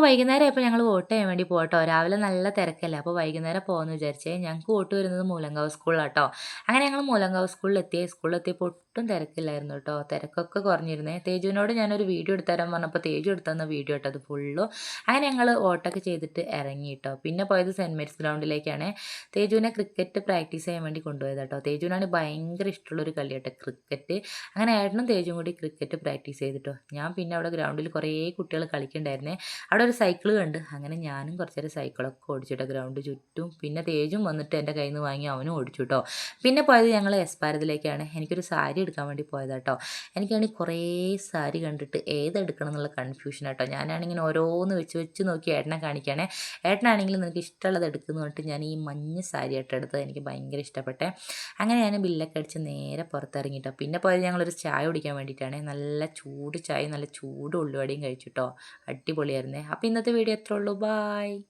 വൈകുന്നേരം ആയപ്പോൾ ഞങ്ങൾ വോട്ട് ചെയ്യാൻ വേണ്ടി പോവാട്ടോ. രാവിലെ നല്ല തിരക്കല്ലേ. അപ്പോൾ വൈകുന്നേരം പോകാമെന്ന് വിചാരിച്ചേ. ഞങ്ങൾക്ക് വോട്ട് വരുന്നത് മൂലങ്കാവ് സ്കൂളിലാട്ടോ. അങ്ങനെ ഞങ്ങൾ മൂലങ്കാവ് സ്കൂളിലെത്തി. സ്കൂളിലെത്തിയപ്പോൾ ഒട്ടും തിരക്കില്ലായിരുന്നു കേട്ടോ. തിരക്കൊക്കെ കുറഞ്ഞിരുന്നേ. തേജുവിനോട് ഞാനൊരു വീഡിയോ എടുത്ത് തരാൻ പറഞ്ഞപ്പോൾ തേജു എടുത്ത് തന്ന വീഡിയോ കേട്ടോ അത് ഫുള്ളും. അങ്ങനെ ഞങ്ങൾ വോട്ടൊക്കെ ചെയ്തിട്ട് ഇറങ്ങി കേട്ടോ. പിന്നെ പോയത് സെൻറ് മേരീസ് ഗ്രൗണ്ടിലേക്കാണ്. തേജുവിനെ ക്രിക്കറ്റ് പ്രാക്ടീസ് ചെയ്യാൻ വേണ്ടി കൊണ്ടുപോയത് കേട്ടോ. തേജുവിനാണ് ഭയങ്കര ഇഷ്ടമുള്ളൊരു കളി കേട്ടോ ക്രിക്കറ്റ്. അങ്ങനെ ഏട്ടനും തേജുവും കൂടി ക്രിക്കറ്റ് പ്രാക്ടീസ് ചെയ്തിട്ടോ. ഞാൻ പിന്നെ അവിടെ ഗ്രൗണ്ടിൽ കുറേ കുട്ടികൾ കളിക്കുന്നുണ്ടായിരുന്നേ. അവിടെ ഒരു സൈക്കിൾ കണ്ട് അങ്ങനെ ഞാനും കുറച്ച് നേരം സൈക്കിളൊക്കെ ഓടിച്ചിട്ടോ ഗ്രൗണ്ട് ചുറ്റും. പിന്നെ തേജും വന്നിട്ട് എൻ്റെ കയ്യിൽ നിന്ന് വാങ്ങി അവനും ഓടിച്ചു കേട്ടോ. പിന്നെ പോയത് ഞങ്ങൾ എസ് ഭാരതിലേക്കാണ്. എനിക്കൊരു സാരി എടുക്കാൻ വേണ്ടി പോയതാട്ടോ. എനിക്കാണെങ്കിൽ കുറേ സാരി കണ്ടിട്ട് ഏതെടുക്കണം എന്നുള്ള കൺഫ്യൂഷൻ ആട്ടോ. ഞാനാണെങ്കിൽ ഓരോന്ന് വെച്ച് വെച്ച് നോക്കി ഏട്ടനെ കാണിക്കുകയാണേ. ഏട്ടനാണെങ്കിലും നിനക്ക് ഇഷ്ടമുള്ളത് എടുക്കുന്നു പറഞ്ഞിട്ട് ഞാൻ ഈ മഞ്ഞ സാരി ആയിട്ട് എടുത്തത് എനിക്ക് ഭയങ്കര ഇഷ്ടപ്പെട്ടെ. അങ്ങനെ ഞാൻ ബില്ലൊക്കെ അടിച്ച് നേരെ പുറത്തിറങ്ങിട്ടോ. പിന്നെ പോയത് ഞങ്ങളൊരു ചായ കുടിക്കാൻ വേണ്ടിയിട്ടാണ്. നല്ല ചൂട് ചായ നല്ല ചൂട് ഉള്ളിവടയും കഴിച്ചിട്ടോ. അടിപൊളിയായിരുന്നേ. അപ്പോൾ ഇന്നത്തെ വീഡിയോ എത്ര ഉള്ളൂ. ബായ്.